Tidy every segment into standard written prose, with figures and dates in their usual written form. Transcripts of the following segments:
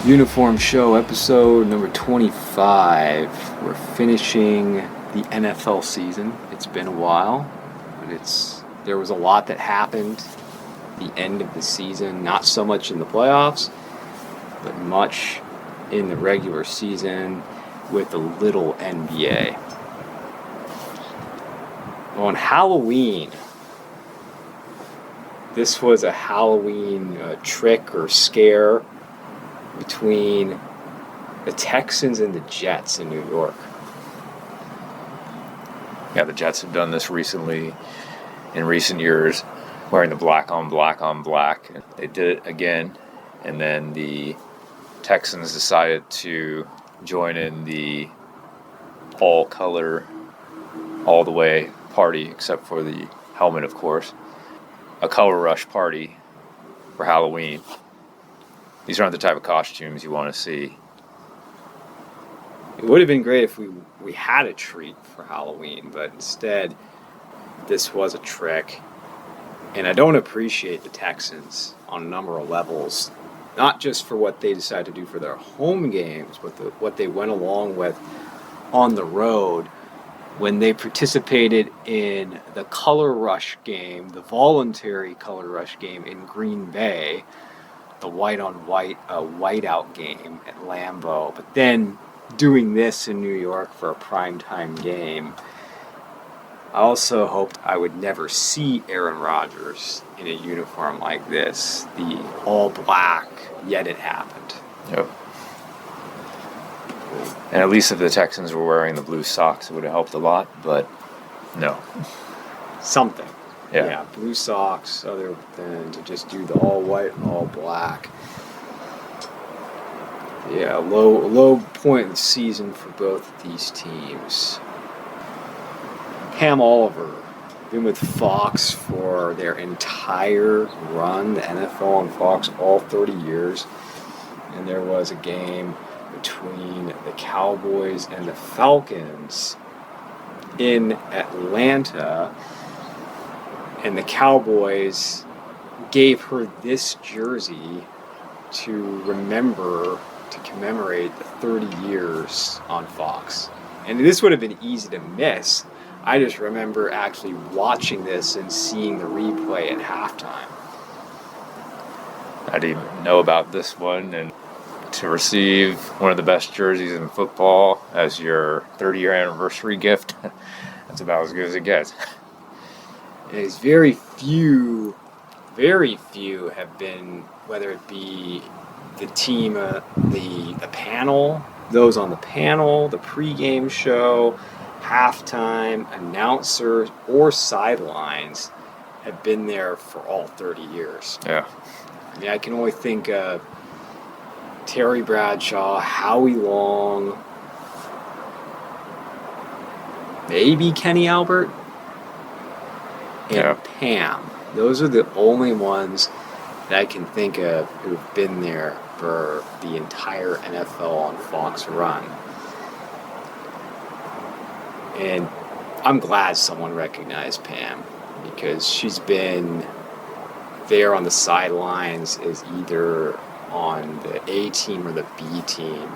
Uniform Show, episode number 25. We're finishing the NFL season. It's been a while, but there was a lot that happened at the end of the season. Not so much in the playoffs, but much in the regular season with a little NBA. On Halloween, this was a Halloween trick or scare between the Texans and the Jets in New York. Yeah, the Jets have done this recently, in recent years, wearing the black on black on black. They did it again, and then the Texans decided to join in the all-color, all-the-way party, except for the helmet, of course. A color rush party for Halloween. These aren't the type of costumes you want to see. It would have been great if we had a treat for Halloween, but instead, this was a trick. And I don't appreciate the Texans on a number of levels, not just for what they decided to do for their home games, but what they went along with on the road when they participated in the Color Rush game, the voluntary Color Rush game in Green Bay, the white-on-white whiteout game at Lambeau, but then doing this in New York for a primetime game. I also hoped I would never see Aaron Rodgers in a uniform like this, the all-black, yet it happened. Yep. And at least if the Texans were wearing the blue socks, it would have helped a lot, but no. Something. Yeah, blue socks, other than to just do the all white and all black. Yeah, low point in the season for both of these teams. Pam Oliver, been with Fox for their entire run, the NFL on Fox, all 30 years. And there was a game between the Cowboys and the Falcons in Atlanta. And the Cowboys gave her this jersey to commemorate the 30 years on Fox. And this would have been easy to miss. I just remember actually watching this and seeing the replay at halftime. I didn't even know about this one, and to receive one of the best jerseys in football as your 30-year anniversary gift, that's about as good as it gets. There's very few have been, whether it be the team, the panel, those on the panel, the pregame show, halftime, announcers, or sidelines, have been there for all 30 years. Yeah. I mean, I can only think of Terry Bradshaw, Howie Long, maybe Kenny Albert, and Pam. Those are the only ones that I can think of who've been there for the entire NFL on Fox run. And I'm glad someone recognized Pam, because she's been there on the sidelines as either on the A team or the B team,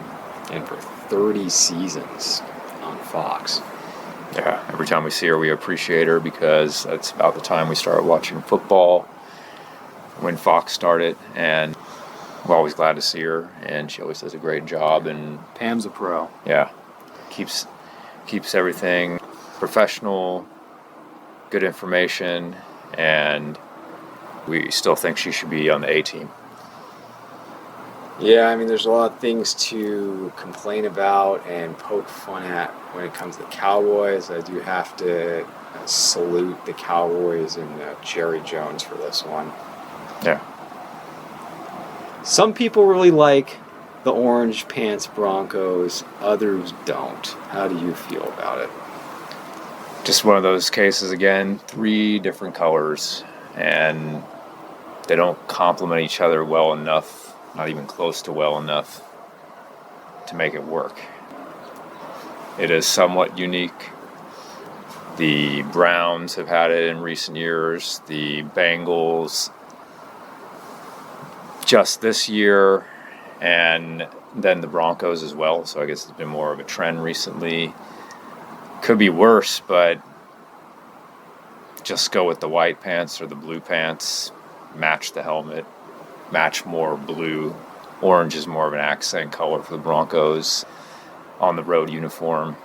and for 30 seasons on Fox. Yeah, every time we see her, we appreciate her, because that's about the time we started watching football when Fox started, and we're always glad to see her, and she always does a great job. And Pam's a pro. Yeah, keeps everything professional, good information, and we still think she should be on the A team. Yeah, I mean, there's a lot of things to complain about and poke fun at when it comes to the Cowboys. I do have to salute the Cowboys and Jerry Jones for this one. Yeah. Some people really like the orange pants Broncos, others don't. How do you feel about it? Just one of those cases again, 3 different colors, and they don't complement each other well enough. Not even close to well enough to make it work. It is somewhat unique. The Browns have had it in recent years. The Bengals just this year, and then the Broncos as well. So I guess it's been more of a trend recently. Could be worse, but just go with the white pants or the blue pants. Match the helmet. Match more blue. Orange is more of an accent color for the Broncos on the road uniform.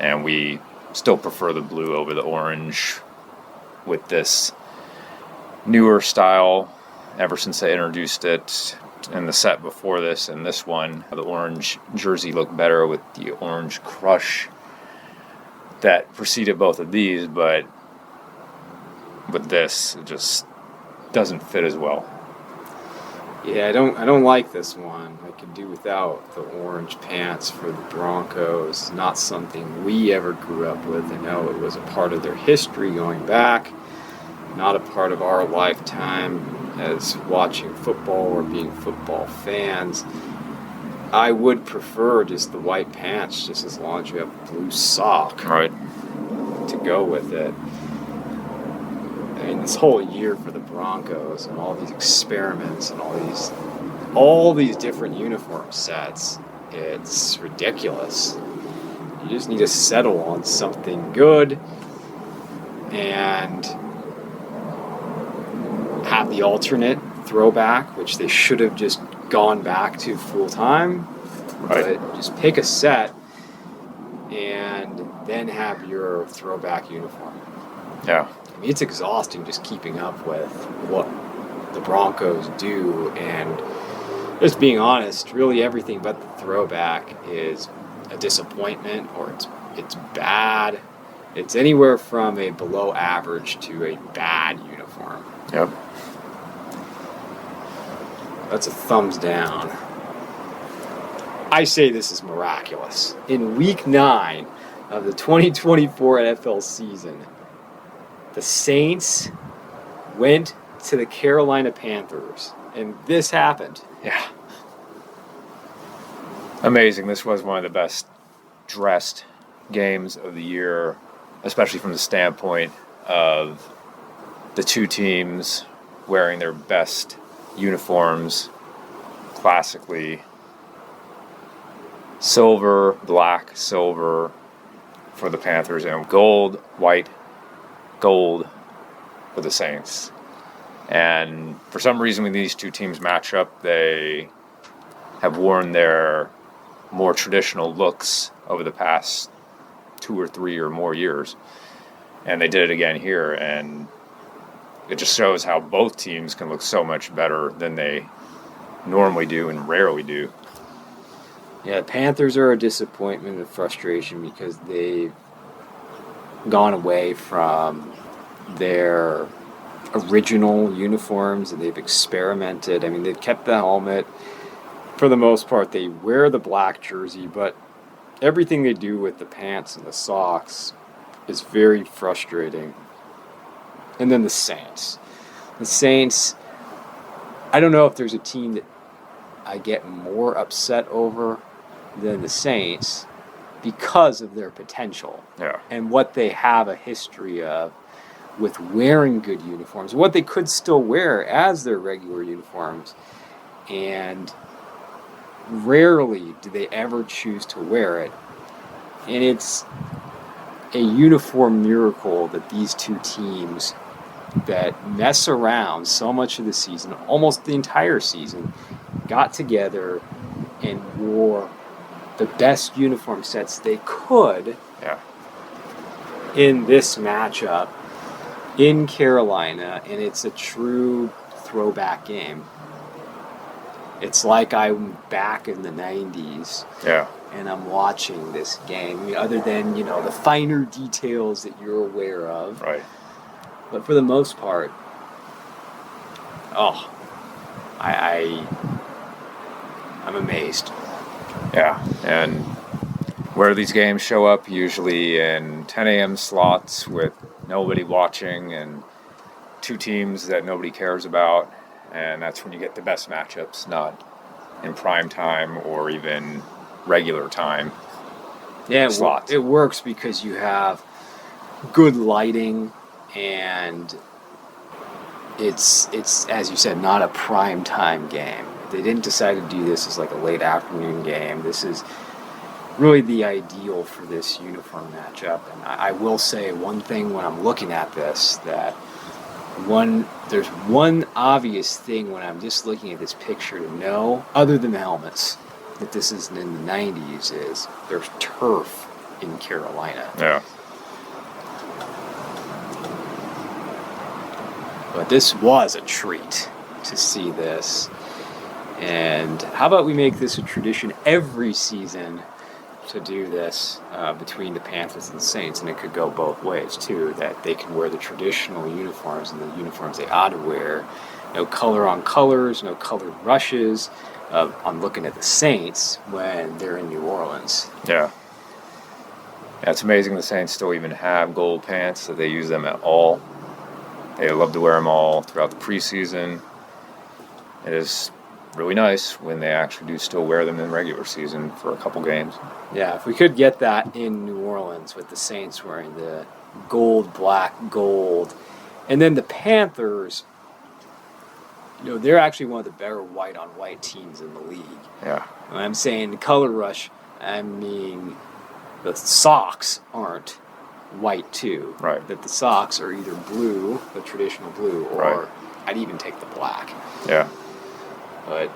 And we still prefer the blue over the orange with this newer style ever since they introduced it. And the set before this and this one, the orange jersey looked better with the orange crush that preceded both of these, but with this, it just doesn't fit as well. Yeah, I don't like this one. I could do without the orange pants for the Broncos. Not something we ever grew up with. I know it was a part of their history going back, not a part of our lifetime as watching football or being football fans. I would prefer just the white pants, just as long as you have a blue sock to go with it. I mean, this whole year for the Broncos and all these experiments and all these different uniform sets, it's ridiculous. You just need to settle on something good and have the alternate throwback, which they should have just gone back to full time. Right. But just pick a set and then have your throwback uniform. Yeah. I mean, it's exhausting just keeping up with what the Broncos do, and just being honest, really everything but the throwback is a disappointment, or it's bad. It's anywhere from a below average to a bad uniform. Yep. That's a thumbs down. I say this is miraculous. In week 9 of the 2024 NFL season, the Saints went to the Carolina Panthers, and this happened. Yeah. Amazing. This was one of the best dressed games of the year, especially from the standpoint of the two teams wearing their best uniforms, classically silver, black, silver for the Panthers, and gold, white, gold for the Saints. And for some reason, when these two teams match up, they have worn their more traditional looks over the past 2 or 3 or more years. And they did it again here, and it just shows how both teams can look so much better than they normally do and rarely do. Yeah, Panthers are a disappointment and frustration because they've gone away from their original uniforms and they've experimented. I mean, they've kept the helmet. For the most part, they wear the black jersey, but everything they do with the pants and the socks is very frustrating. And then the Saints. The Saints, I don't know if there's a team that I get more upset over than the Saints because of their potential and what they have a history of with wearing good uniforms, what they could still wear as their regular uniforms, and rarely do they ever choose to wear it. And it's a uniform miracle that these two teams that mess around so much of the season, almost the entire season, got together and wore the best uniform sets they could in this matchup in Carolina, and it's a true throwback game. It's like I'm back in the 90s and I'm watching this game. I mean, other than, the finer details that you're aware of. Right. But for the most part, I'm amazed. Yeah, and where these games show up, usually in 10 a.m. slots with nobody watching and two teams that nobody cares about, and that's when you get the best matchups, not in prime time or even regular time slots. It works because you have good lighting, and it's as you said, not a prime time game. They didn't decide to do this as like a late afternoon game. This is really the ideal for this uniform matchup. And I will say one thing when I'm looking at this, that there's one obvious thing when I'm just looking at this picture to know, other than the helmets, that this isn't in the 90s, is there's turf in Carolina. Yeah. But this was a treat to see this. And how about we make this a tradition every season to do this between the Panthers and the Saints? And it could go both ways, too, that they can wear the traditional uniforms and the uniforms they ought to wear. No color on colors, no colored rushes. I'm looking at the Saints when they're in New Orleans. Yeah. Yeah, it's amazing the Saints still even have gold pants, that they use them at all. They love to wear them all throughout the preseason. It is really nice when they actually do still wear them in regular season for a couple games. Yeah, if we could get that in New Orleans with the Saints wearing the gold, black, gold. And then the Panthers, they're actually one of the better white-on-white teams in the league. Yeah. When I'm saying color rush, I mean the socks aren't white too. Right. That the socks are either blue, the traditional blue, or right. I'd even take the black. Yeah. But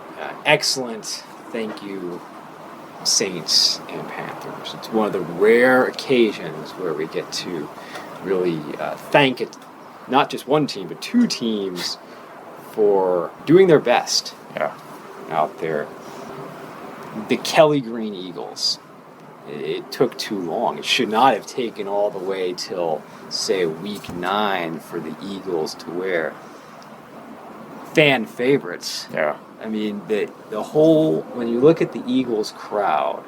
excellent, thank you, Saints and Panthers. It's one of the rare occasions where we get to really thank it, not just one team, but two teams for doing their best out there. The Kelly Green Eagles. It took too long. It should not have taken all the way till, say, week 9 for the Eagles to wear. Fan favorites. Yeah. I mean, the whole, when you look at the Eagles crowd,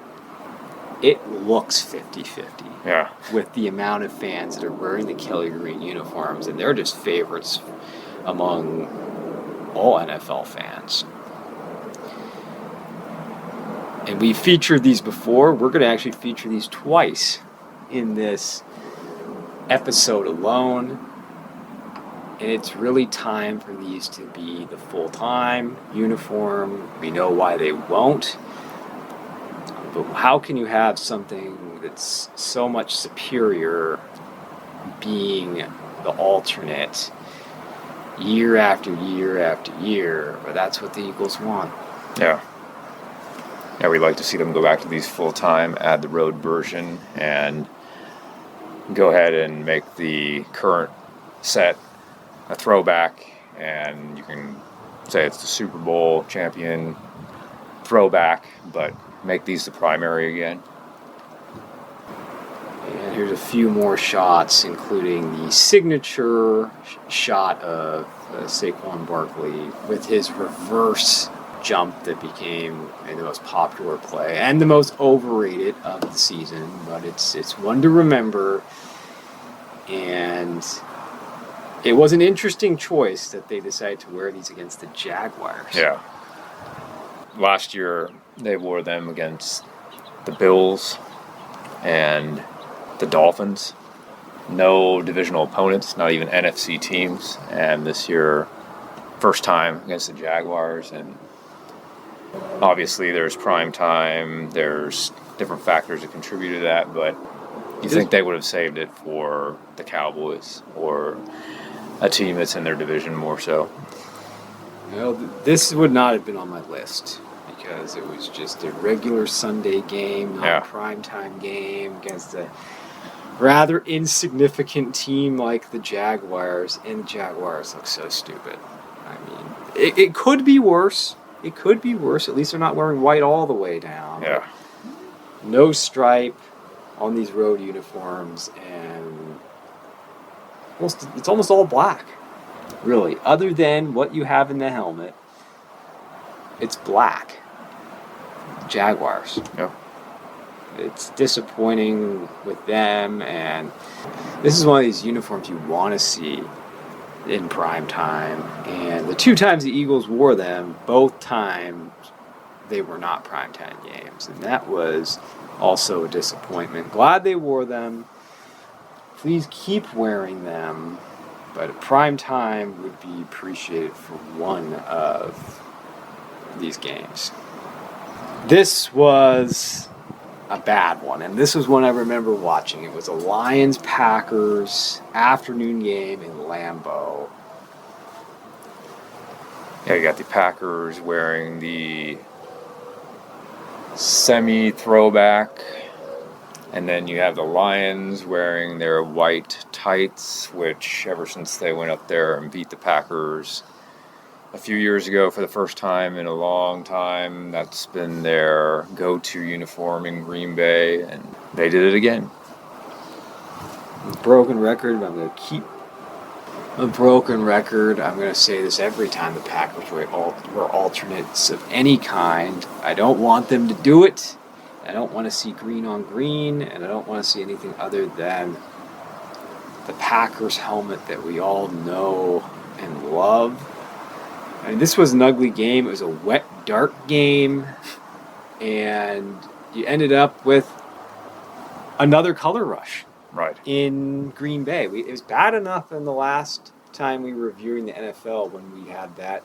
it looks 50-50. Yeah. With the amount of fans that are wearing the Kelly Green uniforms, and they're just favorites among all NFL fans. And we featured these before. We're going to actually feature these twice in this episode alone. And it's really time for these to be the full-time uniform. We know why they won't. But how can you have something that's so much superior being the alternate year after year after year? But that's what the Eagles want. Yeah. Yeah, we'd like to see them go back to these full-time, add the road version, and go ahead and make the current set a throwback, and you can say it's the Super Bowl champion throwback, but make these the primary again. And here's a few more shots, including the signature shot of Saquon Barkley with his reverse jump that became the most popular play and the most overrated of the season, but it's one to remember. And it was an interesting choice that they decided to wear these against the Jaguars. Yeah. Last year, they wore them against the Bills and the Dolphins. No divisional opponents, not even NFC teams. And this year, first time against the Jaguars. And obviously, there's prime time. There's different factors that contribute to that. But you think they would have saved it for the Cowboys or a team that's in their division more so? Well, this would not have been on my list because it was just a regular Sunday game, not a primetime game against a rather insignificant team like the Jaguars, and the Jaguars look so stupid. I mean, it could be worse. It could be worse. At least they're not wearing white all the way down. Yeah. No stripe on these road uniforms, and it's almost all black, really. Other than what you have in the helmet, it's black. Jaguars. Yeah. It's disappointing with them, and this is one of these uniforms you want to see in prime time. And the two times the Eagles wore them, both times they were not primetime games, and that was also a disappointment. Glad they wore them. Please keep wearing them, but a prime time would be appreciated for one of these games. This was a bad one, and this was one I remember watching. It was a Lions-Packers afternoon game in Lambeau. Yeah, you got the Packers wearing the semi-throwback, and then you have the Lions wearing their white tights, which ever since they went up there and beat the Packers a few years ago for the first time in a long time, that's been their go-to uniform in Green Bay, and they did it again. Broken record, but I'm going to keep a broken record. I'm going to say this every time the Packers were alternates of any kind. I don't want them to do it. I don't want to see green on green, and I don't want to see anything other than the Packers helmet that we all know and love. I mean, this was an ugly game. It was a wet, dark game, and you ended up with another color rush. Right. In Green Bay. It was bad enough in the last time we were reviewing the NFL when we had that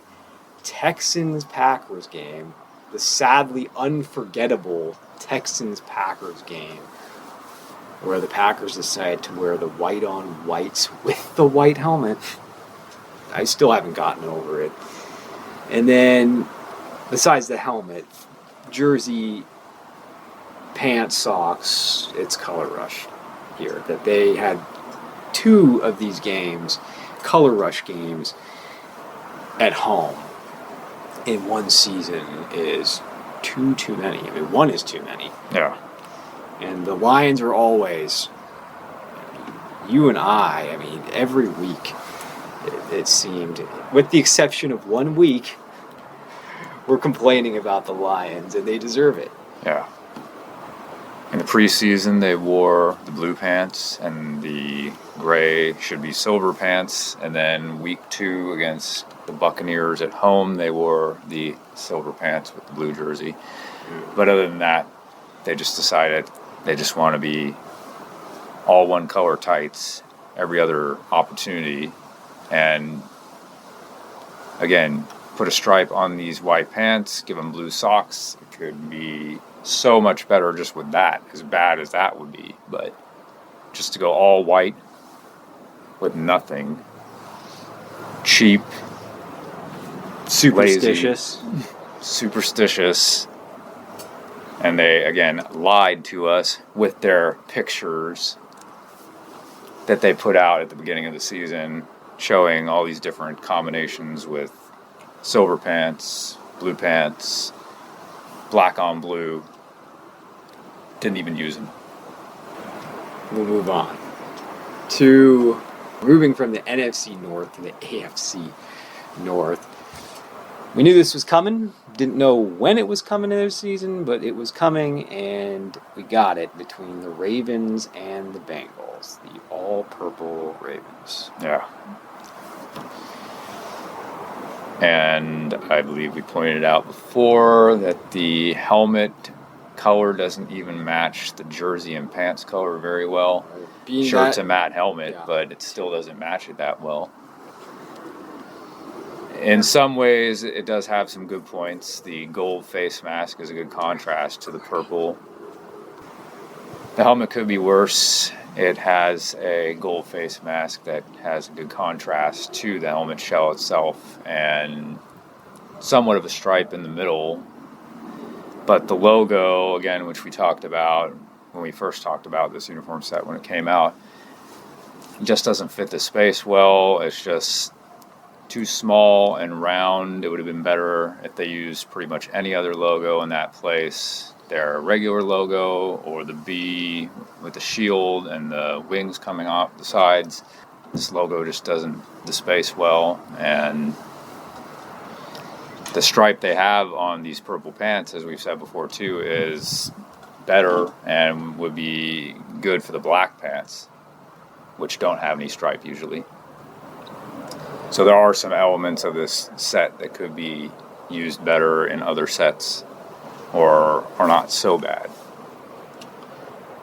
Texans-Packers game, the sadly unforgettable Texans-Packers game, where the Packers decided to wear the white on whites with the white helmet. I still haven't gotten over it. And then, besides the helmet, jersey, pants, socks, it's color rush here. That they had 2 of these games, color rush games, at home in one season is too many. I mean, 1 is too many. Yeah. And the Lions are always, you and I mean, every week it seemed, with the exception of 1 week, we're complaining about the Lions, and they deserve it. Yeah. In the preseason, they wore the blue pants, and the gray should be silver pants. And then week 2 against the Buccaneers at home, they wore the silver pants with the blue jersey. But other than that, they just decided they just want to be all one color tights every other opportunity. And again, put a stripe on these white pants, give them blue socks. It could be so much better just with that, as bad as that would be. But just to go all white with nothing, cheap, Superstitious. lazy, superstitious, and they again lied to us with their pictures that they put out at the beginning of the season, showing all these different combinations with silver pants, blue pants, black on blue. Didn't even use them. We'll move on to moving from the NFC North to the AFC North. We knew this was coming. Didn't know when it was coming in this season, but it was coming, and we got it between the Ravens and the Bengals, the all-purple Ravens. Yeah. And I believe we pointed out before that the helmet color doesn't even match the jersey and pants color very well. Sure, it's a matte helmet, yeah, but it still doesn't match it that well. In some ways, it does have some good points. The gold face mask is a good contrast to the purple. The helmet could be worse. It has a gold face mask that has a good contrast to the helmet shell itself and somewhat of a stripe in the middle. But the logo, again, which we talked about when we first talked about this uniform set when it came out, just doesn't fit the space well. It's just too small and round. It would have been better if they used pretty much any other logo in that place. Their regular logo or the B with the shield and the wings coming off the sides. This logo just doesn't displace well, and the stripe they have on these purple pants, as we've said before too, is better and would be good for the black pants, which don't have any stripe usually. So there are some elements of this set that could be used better in other sets or are not so bad.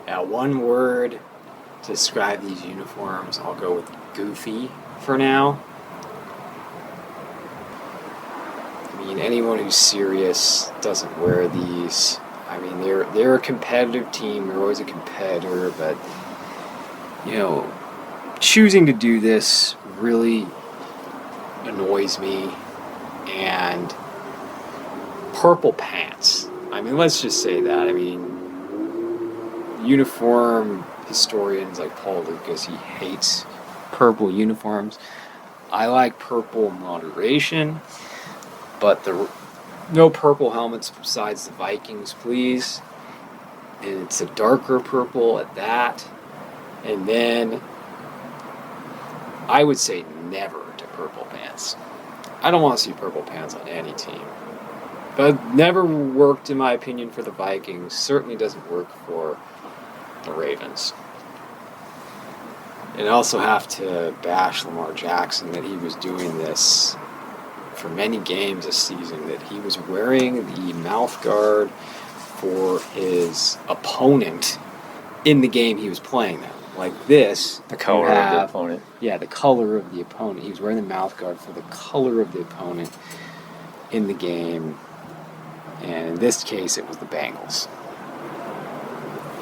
Now, one word to describe these uniforms, I'll go with goofy for now. I mean, mean, anyone who's serious doesn't wear these. I mean, they're a competitive team. They're always a competitor, but choosing to do this really annoys me. And purple pants. I mean, let's just say that. I mean, uniform historians like Paul Lucas, he hates purple uniforms. I like purple in moderation, but no purple helmets besides the Vikings, please. And it's a darker purple at that. And then I would say never to purple pants. I don't want to see purple pants on any team. But never worked, in my opinion, for the Vikings. Certainly doesn't work for the Ravens. And I also have to bash Lamar Jackson that he was doing this for many games this season, that he was wearing the mouth guard for his opponent in the game he was playing them. Like this. The color of the opponent. Yeah, the color of the opponent. He was wearing the mouth guard for the color of the opponent in the game. And in this case, it was the Bengals.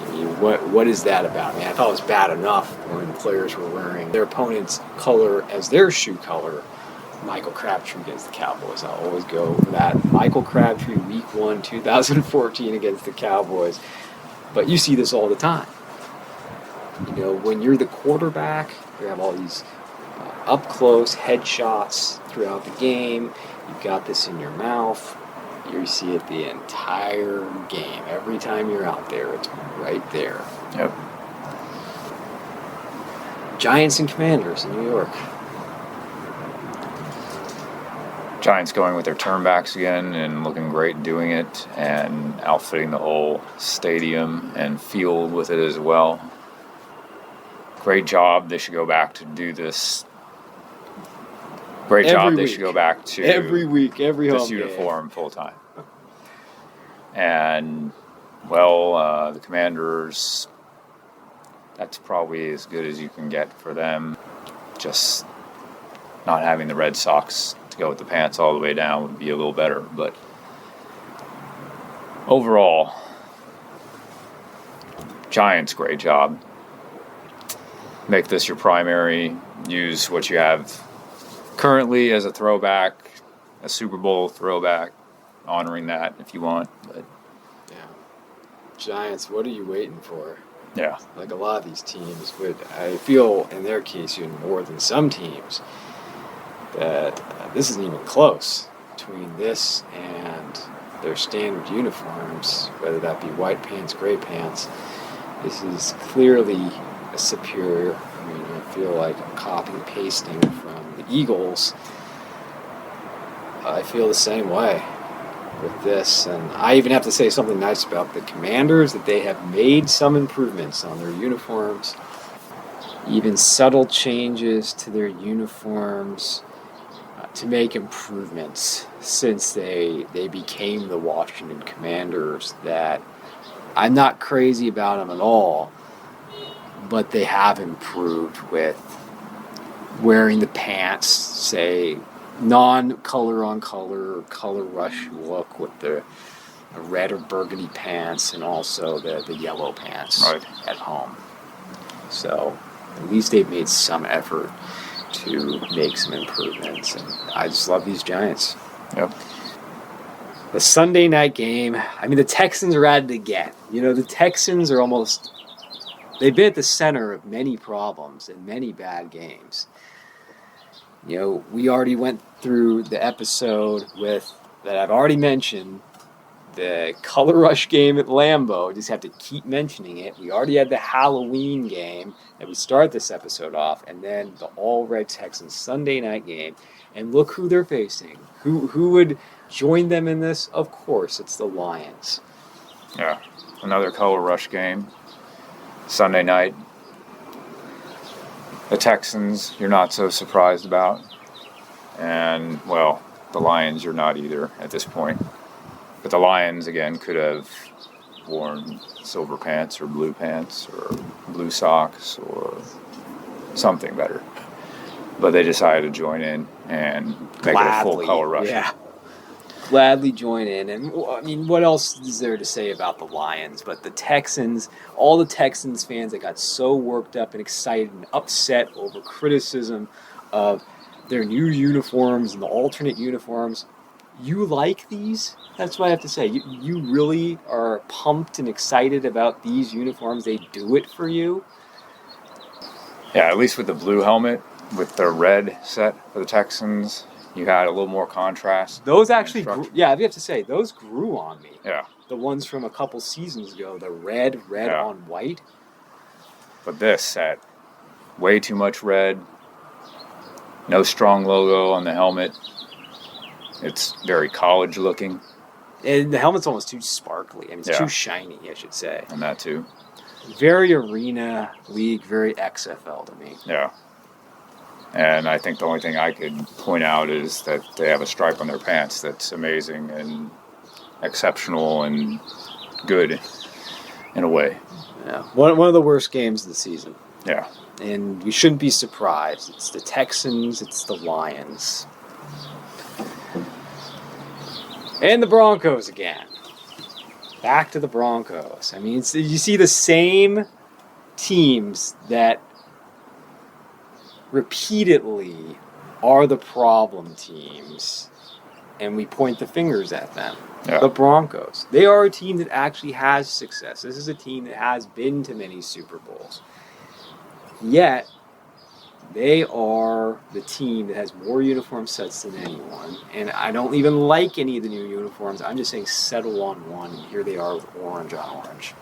I mean, what is that about? I mean, I thought it was bad enough when the players were wearing their opponent's color as their shoe color. Michael Crabtree against the Cowboys. I'll always go for that. Michael Crabtree, Week 1, 2014 against the Cowboys. But you see this all the time. When you're the quarterback, you have all these up-close headshots throughout the game. You've got this in your mouth. You see it the entire game. Every time you're out there, it's right there. Yep. Giants and Commanders in New York. Giants going with their turnbacks again and looking great doing it, and outfitting the whole stadium and field with it as well. Great job. They should go back to do this. Great job. They should go back to every week, every home this uniform full time. And the Commanders, that's probably as good as you can get for them. Just not having the Red Sox to go with the pants all the way down would be a little better. But overall, Giants, great job. Make this your primary. Use what you have currently as a throwback, a Super Bowl throwback, honoring that if you want. But yeah, Giants, what are you waiting for? Yeah. Like a lot of these teams would, I feel in their case even more than some teams, that this isn't even close between this and their standard uniforms, whether that be white pants, gray pants. This is clearly a superior. I mean, I feel like I'm copy and pasting from the Eagles. I feel the same way with this, and I even have to say something nice about the Commanders, that they have made some improvements on their uniforms, even subtle changes to their uniforms to make improvements since they became the Washington Commanders, that I'm not crazy about them at all, but they have improved with wearing the pants, say, non-color on color, color rush look with the red or burgundy pants, and also the yellow pants at home. So at least they've made some effort to make some improvements, and I just love these Giants. Yep. The Sunday night game, I mean, the Texans are at it again. The Texans are they've been at the center of many problems and many bad games. We already went through the episode that I've already mentioned, the Color Rush game at Lambeau. I just have to keep mentioning it. We already had the Halloween game that we start this episode off, and then the All-Red Texans Sunday night game. And look who they're facing. Who would join them in this? Of course, it's the Lions. Yeah, another Color Rush game. Sunday night. The Texans, you're not so surprised about. And, the Lions, you're not either at this point. But the Lions, again, could have worn silver pants or blue socks or something better. But they decided to join in and make it a full Color Rush. Yeah. gladly join in. And I mean, what else is there to say about the Lions? But the Texans, all the Texans fans that got so worked up and excited and upset over criticism of their new uniforms and the alternate uniforms. You like these? That's what I have to say. You really are pumped and excited about these uniforms. They do it for you. Yeah, at least with the blue helmet, with the red set for the Texans, you had a little more contrast. Those actually, I have to say, those grew on me. Yeah. The ones from a couple seasons ago, the red on white. But this set, way too much red, no strong logo on the helmet. It's very college looking. And the helmet's almost too sparkly. I mean, it's Yeah. too shiny, I should say. And that too. Very Arena League, very XFL to me. Yeah. And I think the only thing I could point out is that they have a stripe on their pants that's amazing and exceptional and good in a way. Yeah. One of the worst games of the season. Yeah. And we shouldn't be surprised. It's the Texans, it's the Lions. And the Broncos again. Back to the Broncos. I mean, you see the same teams that repeatedly are the problem teams, and we point the fingers at them. Yeah. The Broncos. They are a team that actually has success. This is a team that has been to many Super Bowls. Yet, they are the team that has more uniform sets than anyone. And I don't even like any of the new uniforms. I'm just saying settle on one. And here they are with orange on orange.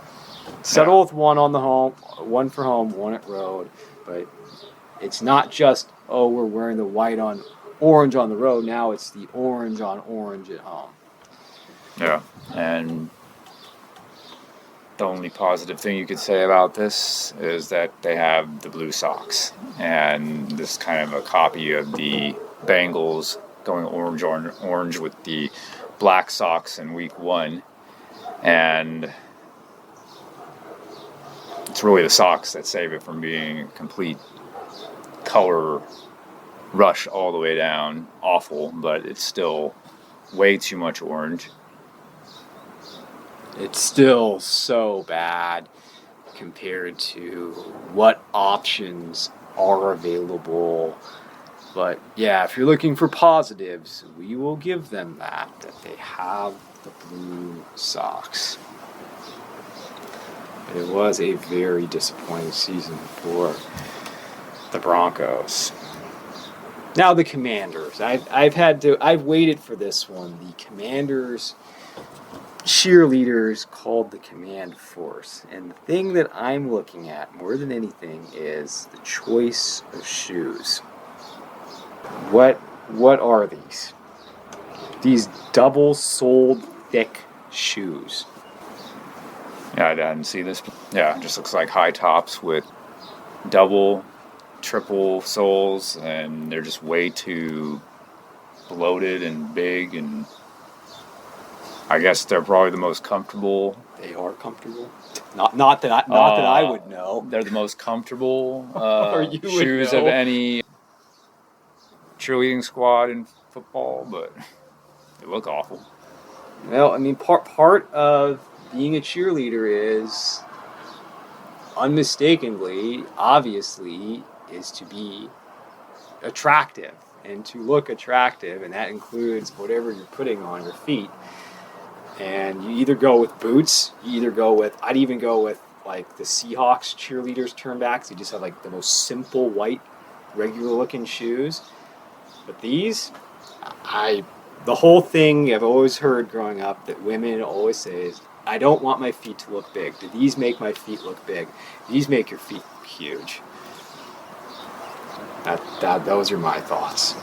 Settle with one on the home, one for home, one at road. But it's not just, oh, we're wearing the white on orange on the road. Now it's the orange on orange at home. Yeah. And the only positive thing you could say about this is that they have the blue socks. And this is kind of a copy of the Bengals going orange with the black socks in week 1. And it's really the socks that save it from being a complete color rush all the way down. Awful, but it's still way too much orange. It's still so bad compared to what options are available. But yeah, if you're looking for positives, we will give them that they have the blue socks. But it was a very disappointing season for the Broncos. Now the Commanders. I've waited for this one. The Commanders cheerleaders called the Command Force. And the thing that I'm looking at more than anything is the choice of shoes. What are these? These double-soled thick shoes. Yeah, I didn't see this. Yeah, it just looks like high tops with double, triple soles, and they're just way too bloated and big, and I guess they're probably the most comfortable. They are comfortable. Not that I would know. They're the most comfortable shoes of any cheerleading squad in football, but they look awful. Well, I mean, part of being a cheerleader is unmistakably, obviously, is to be attractive and to look attractive, and that includes whatever you're putting on your feet. And you either go with boots, I'd even go with like the Seahawks cheerleaders turnbacks. They just have like the most simple white, regular looking shoes. But these, the whole thing I've always heard growing up that women always say is, I don't want my feet to look big. Do these make my feet look big? These make your feet huge. Those are my thoughts.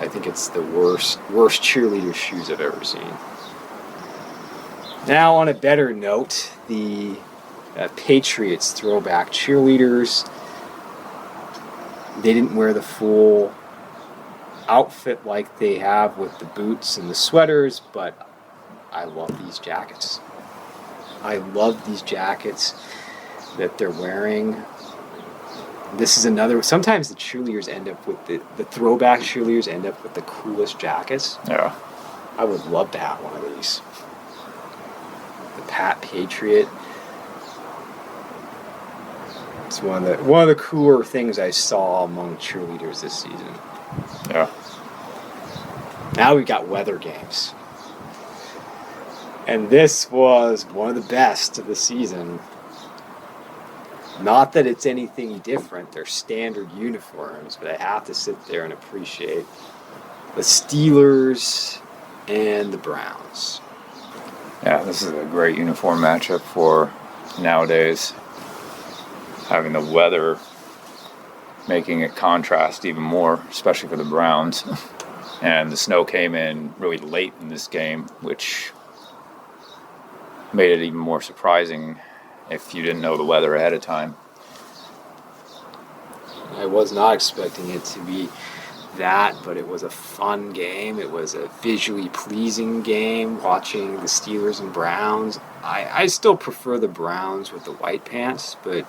I think it's the worst cheerleader shoes I've ever seen. Now, on a better note, the Patriots throwback cheerleaders, they didn't wear the full outfit like they have with the boots and the sweaters, but I love these jackets. I love these jackets that they're wearing. This is another. Sometimes the cheerleaders end up with the throwback cheerleaders end up with the coolest jackets. Yeah. I would love to have one of these. The Pat Patriot. It's one of the cooler things I saw among cheerleaders this season. Yeah. Now we've got weather games. And this was one of the best of the season. Not that it's anything different. They're standard uniforms, but I have to sit there and appreciate the Steelers and the Browns. Yeah, this is a great uniform matchup for nowadays. Having the weather making it contrast even more, especially for the Browns. And the snow came in really late in this game, which made it even more surprising if you didn't know the weather ahead of time. I was not expecting it to be that, but it was a fun game. It was a visually pleasing game, watching the Steelers and Browns. I still prefer the Browns with the white pants, but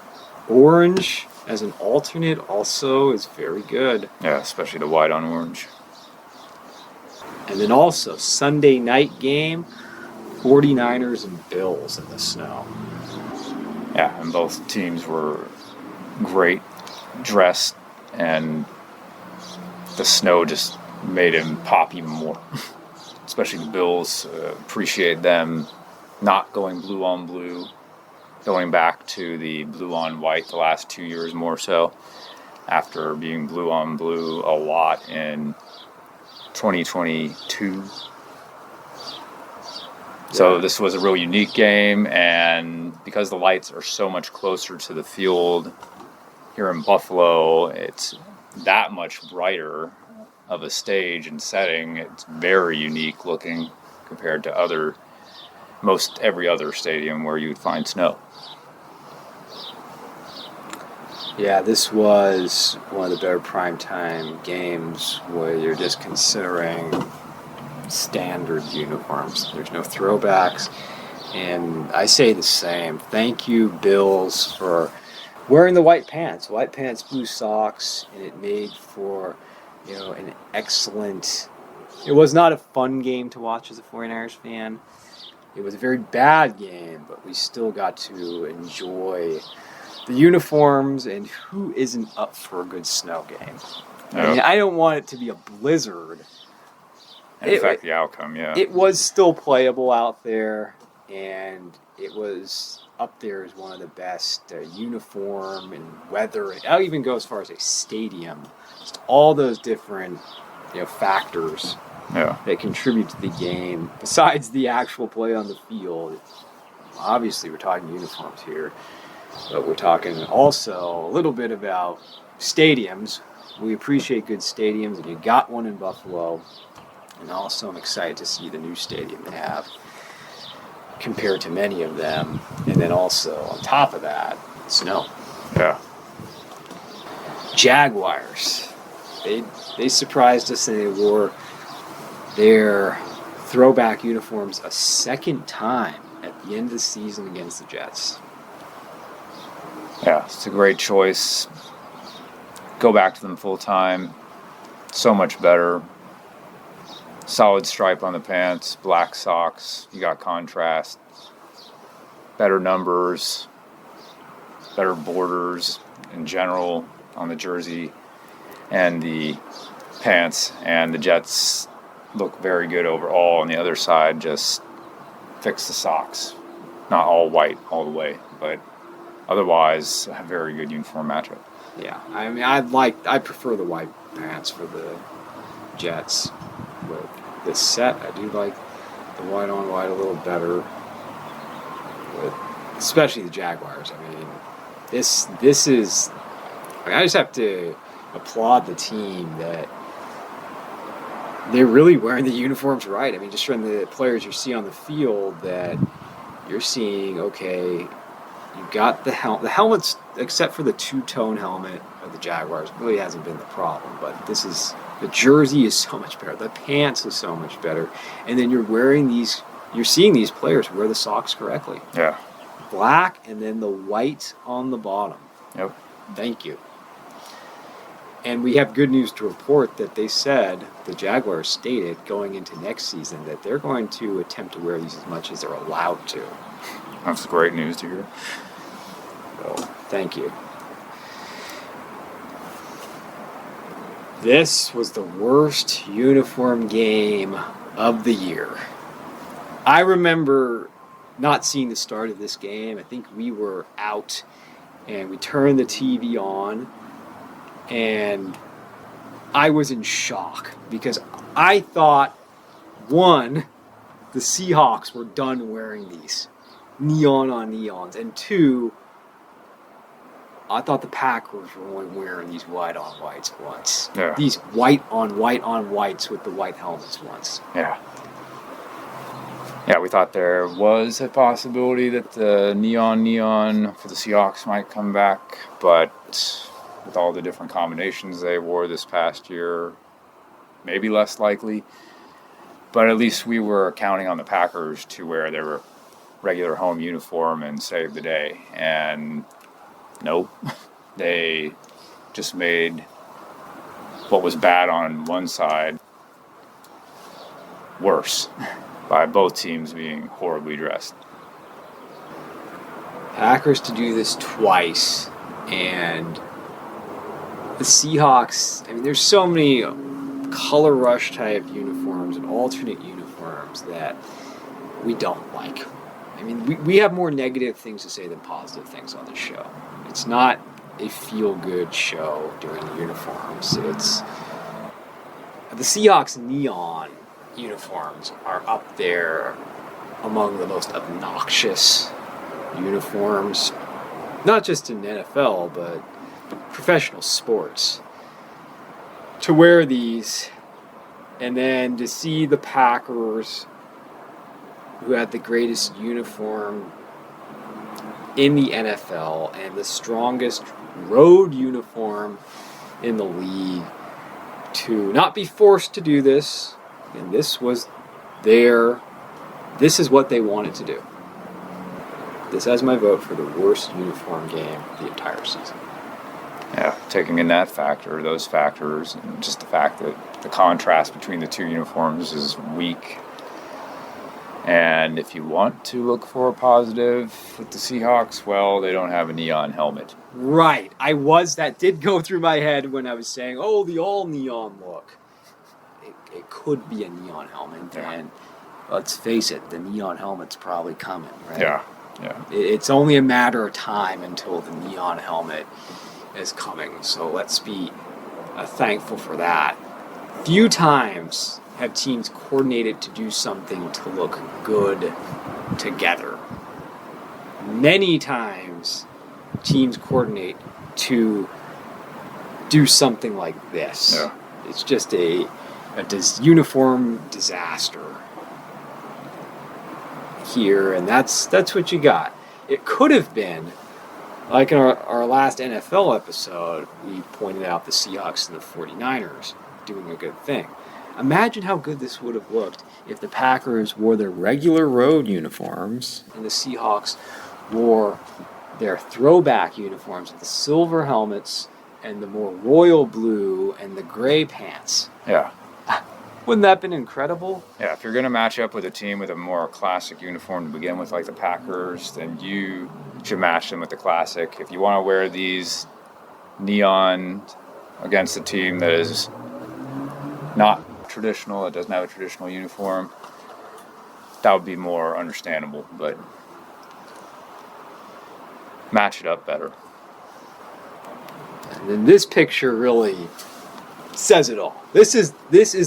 orange as an alternate also is very good. Yeah, especially the white on orange. And then also, Sunday night game, 49ers and Bills in the snow. Yeah, and both teams were great dressed, and the snow just made him pop even more. Especially the Bills, appreciate them not going blue on blue, going back to the blue on white the last 2 years more so, after being blue on blue a lot in 2022. So this was a real unique game, and because the lights are so much closer to the field here in Buffalo, it's that much brighter of a stage and setting. It's very unique looking compared to most every other stadium where you would find snow. Yeah, this was one of the better primetime games where you're just considering standard uniforms. There's no throwbacks. And I say the same. Thank you, Bills, for wearing the white pants. White pants, blue socks, and it made for, an excellent... It was not a fun game to watch as a 49ers fan. It was a very bad game, but we still got to enjoy the uniforms, and who isn't up for a good snow game? Yeah. I mean, I don't want it to be a blizzard. And affect the outcome, yeah. It was still playable out there, and it was up there as one of the best uniform and weather. I'll even go as far as a stadium. Just all those different factors that contribute to the game, besides the actual play on the field. Obviously, we're talking uniforms here. But we're talking also a little bit about stadiums. We appreciate good stadiums, and you got one in Buffalo. And also I'm excited to see the new stadium they have compared to many of them. And then also, on top of that, snow. Yeah. Jaguars. They surprised us, and they wore their throwback uniforms a second time at the end of the season against the Jets. Yeah, it's a great choice. Go back to them full time. So much better. Solid stripe on the pants, black socks. You got contrast. Better numbers. Better borders in general on the jersey and the pants. And the Jets look very good overall. On the other side, just fix the socks. Not all white all the way, but otherwise, a very good uniform matchup. Yeah, I mean, I prefer the white pants for the Jets. But this set, I do like the white on white a little better. But especially the Jaguars. I mean, this is. I just have to applaud the team that they're really wearing the uniforms right. I mean, just from the players you see on the field, that you're seeing, okay, you got the helmets, except for the two-tone helmet of the Jaguars, really hasn't been the problem. But the jersey is so much better. The pants is so much better. And then you're seeing these players wear the socks correctly. Yeah. Black and then the white on the bottom. Yep. Thank you. And we have good news to report that they said, the Jaguars stated going into next season, that they're going to attempt to wear these as much as they're allowed to. That's great news to hear. So, thank you. This was the worst uniform game of the year. I remember not seeing the start of this game. I think we were out and we turned the TV on and I was in shock because I thought, one, the Seahawks were done wearing these neon on neons, and two, I thought the Packers were only wearing these white on whites once. Yeah. These white on whites with the white helmets once. Yeah. Yeah, we thought there was a possibility that the neon for the Seahawks might come back, but with all the different combinations they wore this past year, maybe less likely. But at least we were counting on the Packers to wear their regular home uniform and save the day. And nope, they just made what was bad on one side worse by both teams being horribly dressed. Packers to do this twice, and the Seahawks, I mean, there's so many color rush type uniforms and alternate uniforms that we don't like. I mean, we have more negative things to say than positive things on this show. It's not a feel-good show doing uniforms. It's the Seahawks neon uniforms are up there among the most obnoxious uniforms, not just in NFL, but professional sports. To wear these and then to see the Packers, who had the greatest uniform in the NFL and the strongest road uniform in the league, to not be forced to do this, and this is what they wanted to do. This has my vote for the worst uniform game of the entire season. Yeah, taking in those factors, and just the fact that the contrast between the two uniforms is weak. And if you want to look for a positive with the Seahawks, well, they don't have a neon helmet. Right. That did go through my head when I was saying, oh, the all neon look. It could be a neon helmet, Yeah. and let's face it, the neon helmet's probably coming, right? Yeah. It's only a matter of time until the neon helmet is coming, so let's be thankful for that. Few times have teams coordinated to do something to look good together. Many times teams coordinate to do something like this. Yeah. It's just a uniform disaster here, and that's what you got. It could have been, like in our last NFL episode, we pointed out the Seahawks and the 49ers doing a good thing. Imagine how good this would have looked if the Packers wore their regular road uniforms and the Seahawks wore their throwback uniforms with the silver helmets and the more royal blue and the gray pants. Yeah. Wouldn't that have been incredible? Yeah, if you're going to match up with a team with a more classic uniform to begin with, like the Packers, then you should match them with the classic. If you want to wear these neon against a team that is not traditional, it doesn't have a traditional uniform, that would be more understandable, but match it up better. And then this picture really says it all. This is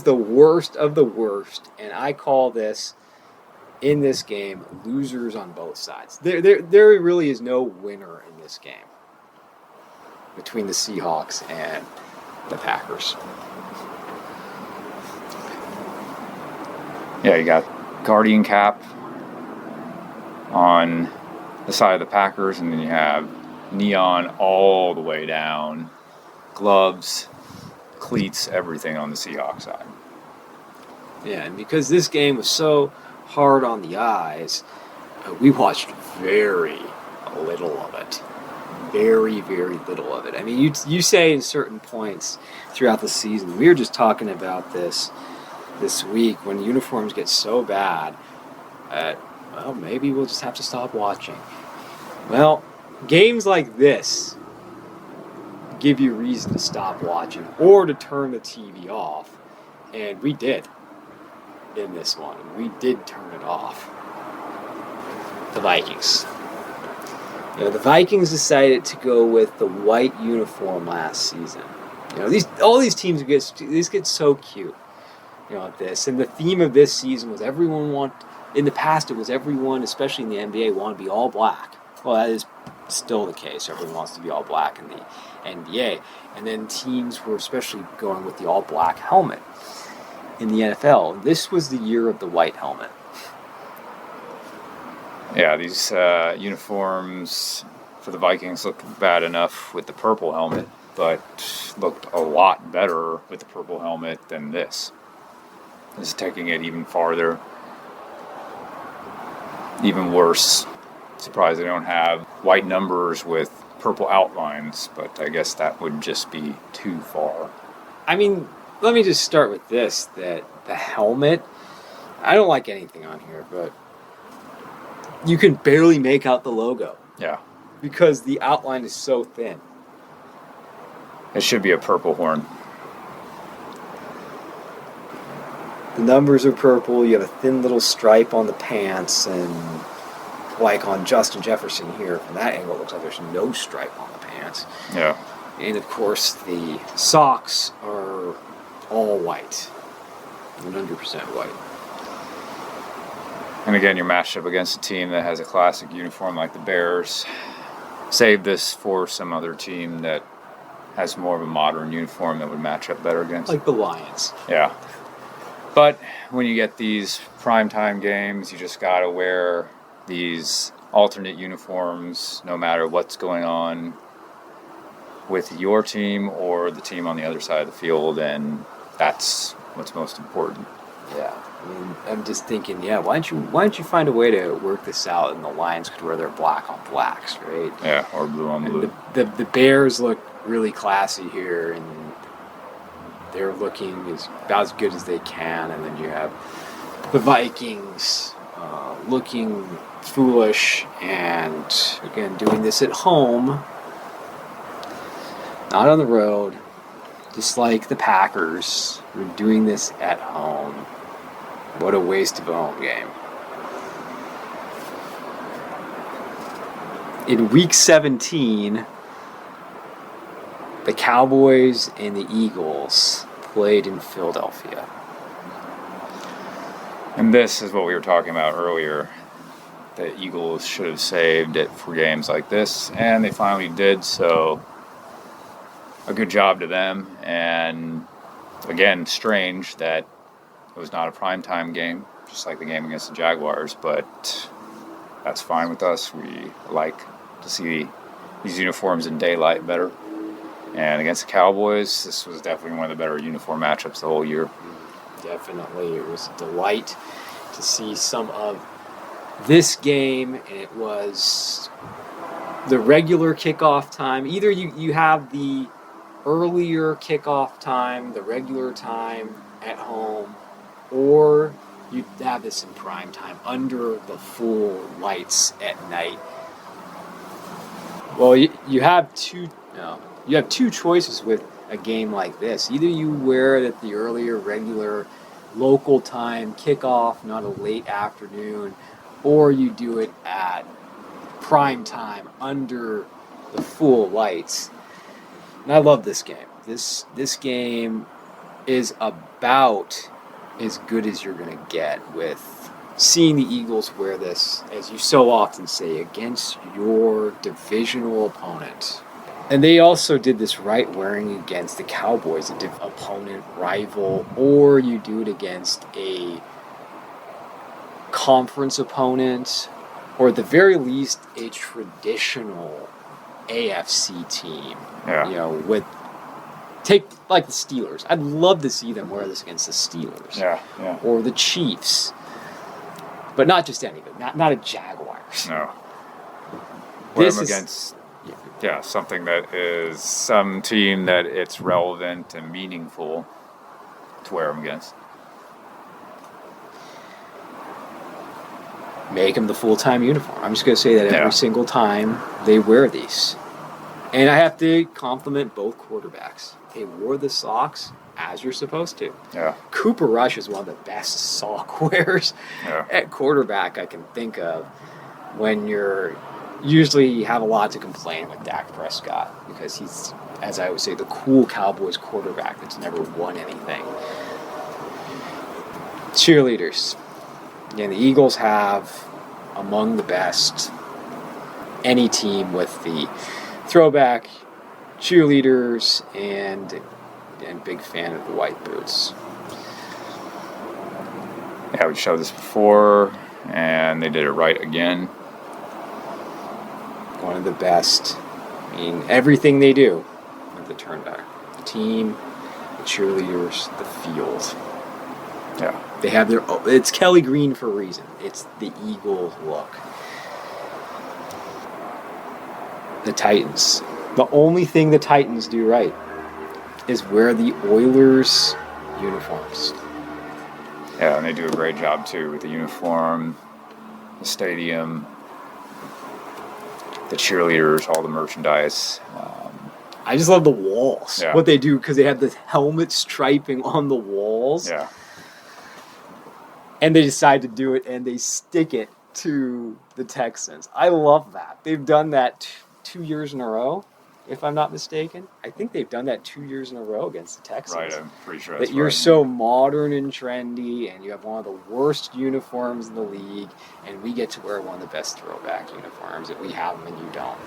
the worst of the worst, and I call this, in this game, losers on both sides. There really is no winner in this game between the Seahawks and the Packers. Yeah, you got Guardian Cap on the side of the Packers, and then you have neon all the way down, gloves, cleats, everything on the Seahawks side. Yeah, and because this game was so hard on the eyes, we watched very little of it. very, very little of it. I mean, you say in certain points throughout the season. We were just talking about this week when uniforms get so bad that, well, maybe we'll just have to stop watching. Well, games like this give you reason to stop watching or to turn the TV off, and we did in this one. We did turn it off. The Vikings. The Vikings decided to go with the white uniform last season. All these teams get so cute. At this, and the theme of this season was in the past, it was everyone, especially in the NBA, wanted to be all black. Well, that is still the case. Everyone wants to be all black in the NBA. And then teams were especially going with the all black helmet in the NFL. This was the year of the white helmet. Yeah, these uniforms for the Vikings looked bad enough with the purple helmet, but looked a lot better with the purple helmet than this. This is taking it even farther. Even worse. Surprised they don't have white numbers with purple outlines, but I guess that would just be too far. I mean, let me just start with this, that the helmet, I don't like anything on here, but you can barely make out the logo. Yeah. Because the outline is so thin. It should be a purple horn. The numbers are purple, you have a thin little stripe on the pants, and like on Justin Jefferson here, from that angle, it looks like there's no stripe on the pants. Yeah. And of course, the socks are all white, 100% white. And again, you're matched up against a team that has a classic uniform like the Bears. Save this for some other team that has more of a modern uniform that would match up better against. Like the Lions. Yeah. But when you get these primetime games, you just got to wear these alternate uniforms no matter what's going on with your team or the team on the other side of the field, and that's what's most important. Yeah. I mean, I'm just thinking, why don't you find a way to work this out, and the Lions could wear their black on blacks, right? Yeah, or blue on blue. The Bears look really classy here, and they're looking about as good as they can, and then you have the Vikings looking foolish, and again doing this at home, not on the road, just like the Packers. We're doing this at home. What a waste of a home game. In Week 17, the Cowboys and the Eagles played in Philadelphia. And this is what we were talking about earlier. The Eagles should have saved it for games like this, and they finally did, so a good job to them. And again, strange that it was not a primetime game, just like the game against the Jaguars, but that's fine with us. We like to see these uniforms in daylight better. And against the Cowboys, this was definitely one of the better uniform matchups the whole year. Definitely. It was a delight to see some of this game, and it was the regular kickoff time. Either you have the earlier kickoff time, the regular time at home, or you have this in prime time under the full lights at night. Well, you have two choices with a game like this. Either you wear it at the earlier regular local time kickoff, not a late afternoon, or you do it at prime time under the full lights. And I love this game. This game is about as good as you're going to get with seeing the Eagles wear this, as you so often say, against your divisional opponent. And they also did this right wearing against the Cowboys, a opponent, rival, or you do it against a conference opponent, or at the very least, a traditional AFC team. Yeah. Take like the Steelers. I'd love to see them wear this against the Steelers. Yeah. Or the Chiefs. But not just any of it. Not a Jaguars. No. Wear them against Yeah, something that is some team that it's relevant and meaningful to wear them against. Make them the full-time uniform. I'm just going to say that Yeah. every single time they wear these. And I have to compliment both quarterbacks. They wore the socks as you're supposed to. Yeah. Cooper Rush is one of the best sock wearers at quarterback I can think of when you're usually you have a lot to complain with Dak Prescott because he's, as I would say, the cool Cowboys quarterback that's never won anything. Cheerleaders. Yeah, the Eagles have among the best any team with the throwback cheerleaders and big fan of the white boots. Yeah, we showed this before, and they did it right again. One of the best. I mean, everything they do with the turnback. The team, the cheerleaders, the field. Yeah. They have their... It's Kelly Green for a reason. It's the Eagle look. The Titans. The only thing the Titans do right is wear the Oilers uniforms. Yeah, and they do a great job, too, with the uniform, the stadium, the cheerleaders, all the merchandise. I just love the walls. Yeah. What they do, because they have the helmet striping on the walls. Yeah. And they decide to do it, and they stick it to the Texans. I love that. They've done that 2 years in a row, if I'm not mistaken. I think they've done that 2 years in a row against the Texans. Right, I'm pretty sure that that's you're right. so modern and trendy, and you have one of the worst uniforms in the league, and we get to wear one of the best throwback uniforms, and we have them and you don't.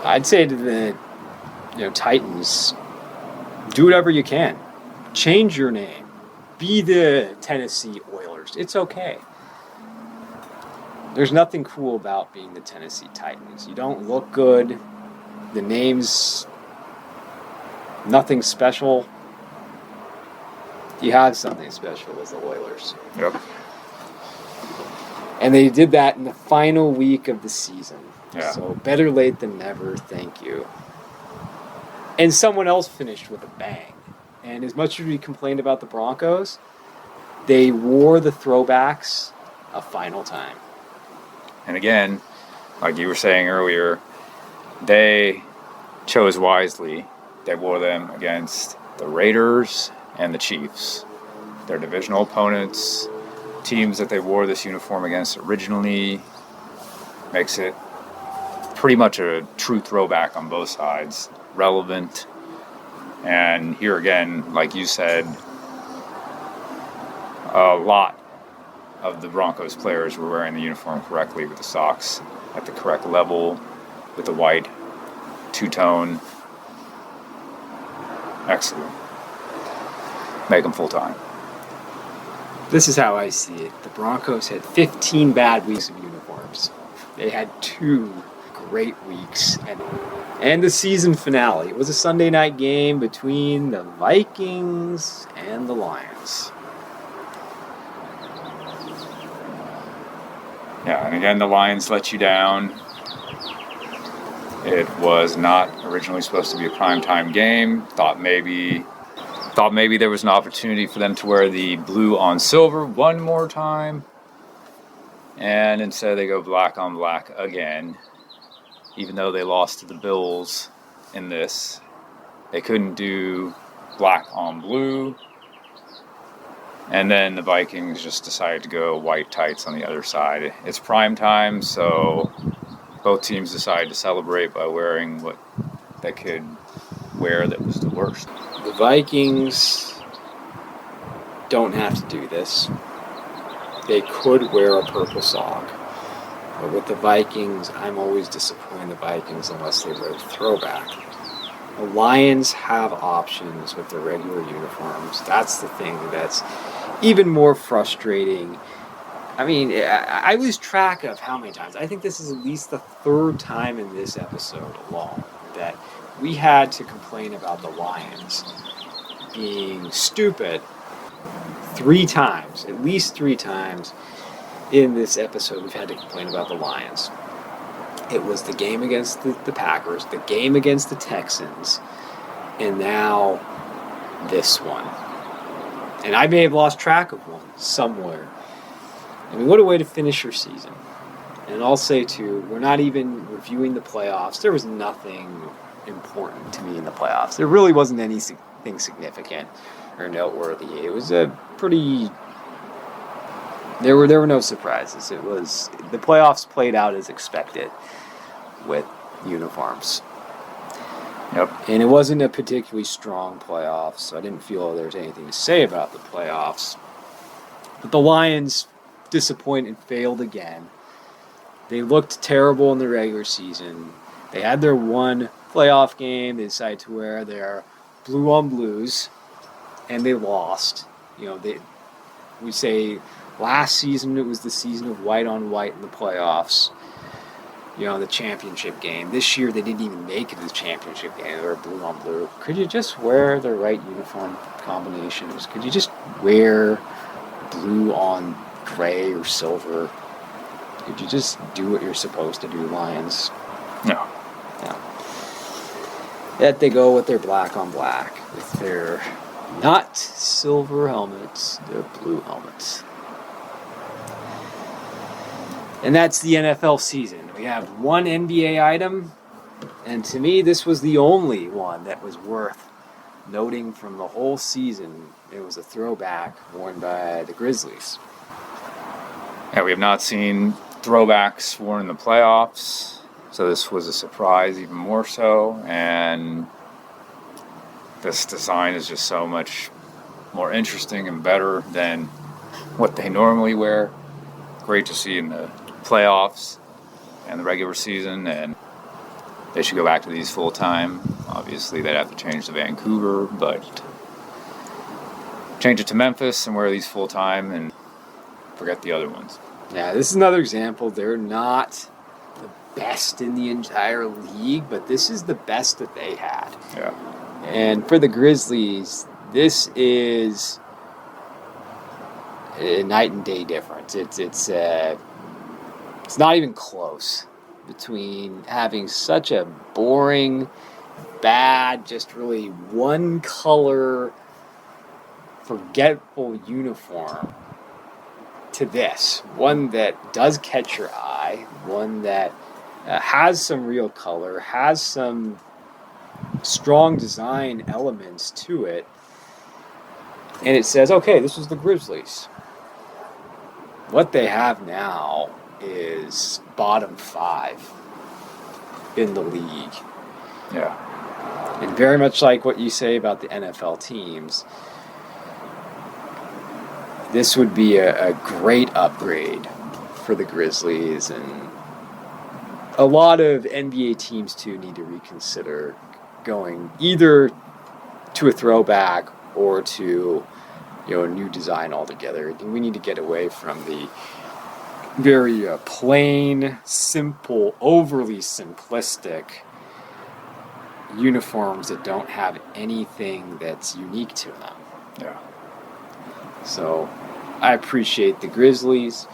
I'd say to the Titans, do whatever you can. Change your name. Be the Tennessee Oilers. It's okay. There's nothing cool about being the Tennessee Titans. You don't look good. The name's nothing special. You have something special as the Oilers. Yep. And they did that in the final week of the season. Yeah. So better late than never, thank you. And someone else finished with a bang. And as much as we complained about the Broncos, they wore the throwbacks a final time. And again, like you were saying earlier, they chose wisely. They wore them against the Raiders and the Chiefs. Their divisional opponents, teams that they wore this uniform against originally, makes it pretty much a true throwback on both sides. Relevant. And here again, like you said, a lot of the Broncos players were wearing the uniform correctly with the socks at the correct level, with the white two-tone. Excellent. Make them full-time. This is how I see it. The Broncos had 15 bad weeks of uniforms. They had 2 great weeks. And the season finale. It was a Sunday night game between the Vikings and the Lions. Yeah, and again, the Lions let you down. It was not originally supposed to be a primetime game. Thought maybe there was an opportunity for them to wear the blue on silver one more time. And instead they go black on black again. Even though they lost to the Bills in this, they couldn't do black on blue. And then the Vikings just decided to go white tights on the other side. It's prime time, so both teams decided to celebrate by wearing what they could wear that was the worst. The Vikings don't have to do this. They could wear a purple sock. But with the Vikings, I'm always disappointed in the Vikings unless they wear the throwback. The Lions have options with their regular uniforms. That's the thing that's even more frustrating. I mean, I lose track of how many times. I think this is at least the 3rd time in this episode alone that we had to complain about the Lions being stupid 3 times, at least 3 times in this episode we've had to complain about the Lions. It was the game against the Packers, the game against the Texans, and now this one. And I may have lost track of one somewhere. I mean, what a way to finish your season. And I'll say, too, we're not even reviewing the playoffs. There was nothing important to me in the playoffs. There really wasn't anything significant or noteworthy. It was a pretty... There were no surprises. It was... The playoffs played out as expected with uniforms. Yep. And it wasn't a particularly strong playoff, so I didn't feel there was anything to say about the playoffs. But the Lions disappointed and failed again. They looked terrible in the regular season. They had their one playoff game. They decided to wear their blue on blues, and they lost. You know, we say last season it was the season of white on white in the playoffs. You know, the championship game. This year they didn't even make it to the championship game. They were blue on blue. Could you just wear the right uniform combinations? Could you just wear blue on gray or silver? Could you just do what you're supposed to do, Lions? No. Yet they go with their black on black, with their not silver helmets, their blue helmets. And that's the NFL season. We have one NBA item, and to me, this was the only one that was worth noting from the whole season. It was a throwback worn by the Grizzlies. Yeah, we have not seen throwbacks worn in the playoffs, so this was a surprise even more so, and this design is just so much more interesting and better than what they normally wear. Great to see in the playoffs and the regular season, and they should go back to these full time. Obviously they'd have to change to Vancouver, but change it to Memphis and wear these full time and forget the other ones. Yeah, this is another example. They're not the best in the entire league, but this is the best that they had. Yeah. And for the Grizzlies, this is a night and day difference. It's not even close between having such a boring, bad, just really one color, forgetful uniform to this. One that does catch your eye, one that has some real color, has some strong design elements to it, and it says, okay, this is the Grizzlies. What they have now is bottom 5 in the league. Yeah. And very much like what you say about the NFL teams, this would be a great upgrade for the Grizzlies, and a lot of NBA teams too need to reconsider going either to a throwback or to, a new design altogether. We need to get away from the very plain, simple, overly simplistic uniforms that don't have anything that's unique to them. Yeah. So I appreciate the Grizzlies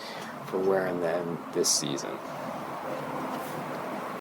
for wearing them this season.